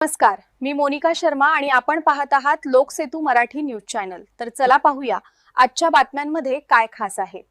नमस्कार, मी मोनिका शर्मा आणि आपण पाहत आहात लोकसेतू मराठी न्यूज चॅनल। तर चला पाहूया आजच्या बातम्यांमध्ये काय खास आहे।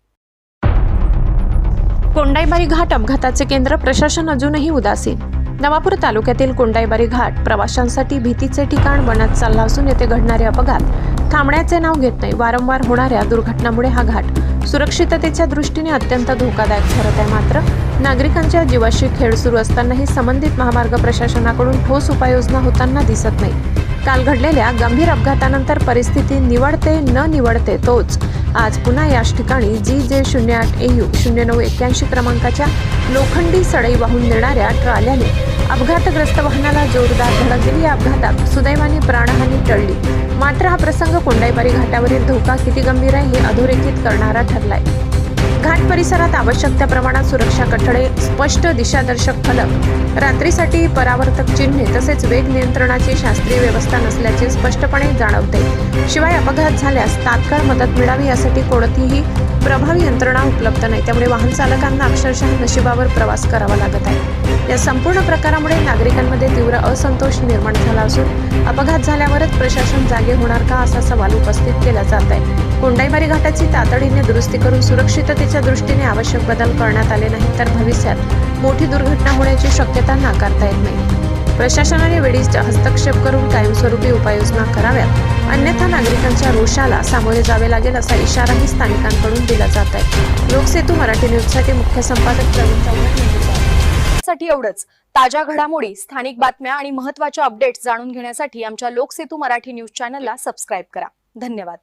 कोंडाईबारी घाट अपघाताचे केंद्र, प्रशासन अजूनही उदासीन। नवापूर तालुक्यातील कोंडाईबारी घाट प्रवाशांसाठी भीतीचे ठिकाण बनत चालला असून येथे घडणारे अपघात थांबण्याचे नाव घेत नाही। वारंवार होणाऱ्या दुर्घटनांमुळे हा घाट सुरक्षिततेच्या दृष्टीने अत्यंत धोकादायक ठरत आहे। मात्र नागरिकांच्या जीवाशी खेळ सुरू असतानाही संबंधित महामार्ग प्रशासनाकडून ठोस उपाययोजना होताना दिसत नाही। काल घडलेल्या गंभीर अपघातानंतर परिस्थिती निवडते न निवडते तोच आज पुन्हा याच ठिकाणी GJ08 AU 0981 क्रमांकाच्या लोखंडी सळई वाहून नेणाऱ्या ट्रॉल्याने अपघातग्रस्त वाहनाला जोरदार धडक दिली। या अपघातात सुदैवाने प्राणहानी टळली। मात्र हा प्रसंग कोंडाईबारी घाटावरील धोका किती गंभीर आहे हे अधोरेखित करणारा ठरलाय। घाट परिसरात आवश्यक त्या प्रमाणात सुरक्षा कठडे, स्पष्ट दिशादर्शक फलक, रात्रीसाठी परावर्तक चिन्हे तसेच वेग नियंत्रणाची शास्त्रीय व्यवस्था नसल्याचे स्पष्टपणे जाणवते। शिवाय अपघात झाल्यास तात्काळ मदत मिळावी यासाठी कोणतीही प्रभावी यंत्रणा उपलब्ध नाही। त्यामुळे वाहन चालकांना अक्षरशः नशिबावर प्रवास करावा लागत आहे। या संपूर्ण प्रकारामुळे नागरिकांमध्ये तीव्र असंतोष निर्माण झाला असून अपघात झाल्यावरच प्रशासन जागे होणार का असा सवाल उपस्थित केला जात आहे। कोंडाईबारी घाटाची तातडीने दुरुस्ती करून सुरक्षिततेच्या दृष्टीने आवश्यक बदल करण्यात आले नाही तर भविष्यात मोठी दुर्घटना होण्याची शक्यता नाकारता येत नाही। प्रशासनाने वेळीच हस्तक्षेप करून कायमस्वरूपी उपाययोजना कराव्यात, अन्यथा नागरिकांच्या रोषाला सामोरे जावे लागेल असा इशाराही स्थानिकांकडून दिला जात आहे। लोकसेतू मराठी न्यूजसाठी मुख्य संपादक प्रवीण चव्हाण साठी एवढंच। ताज्या घडामोडी, स्थानिक बातम्या आणि महत्त्वाच्या अपडेट्स जाणून घेण्यासाठी आमच्या लोकसेतू मराठी न्यूज चॅनलला सबस्क्राइब करा। धन्यवाद।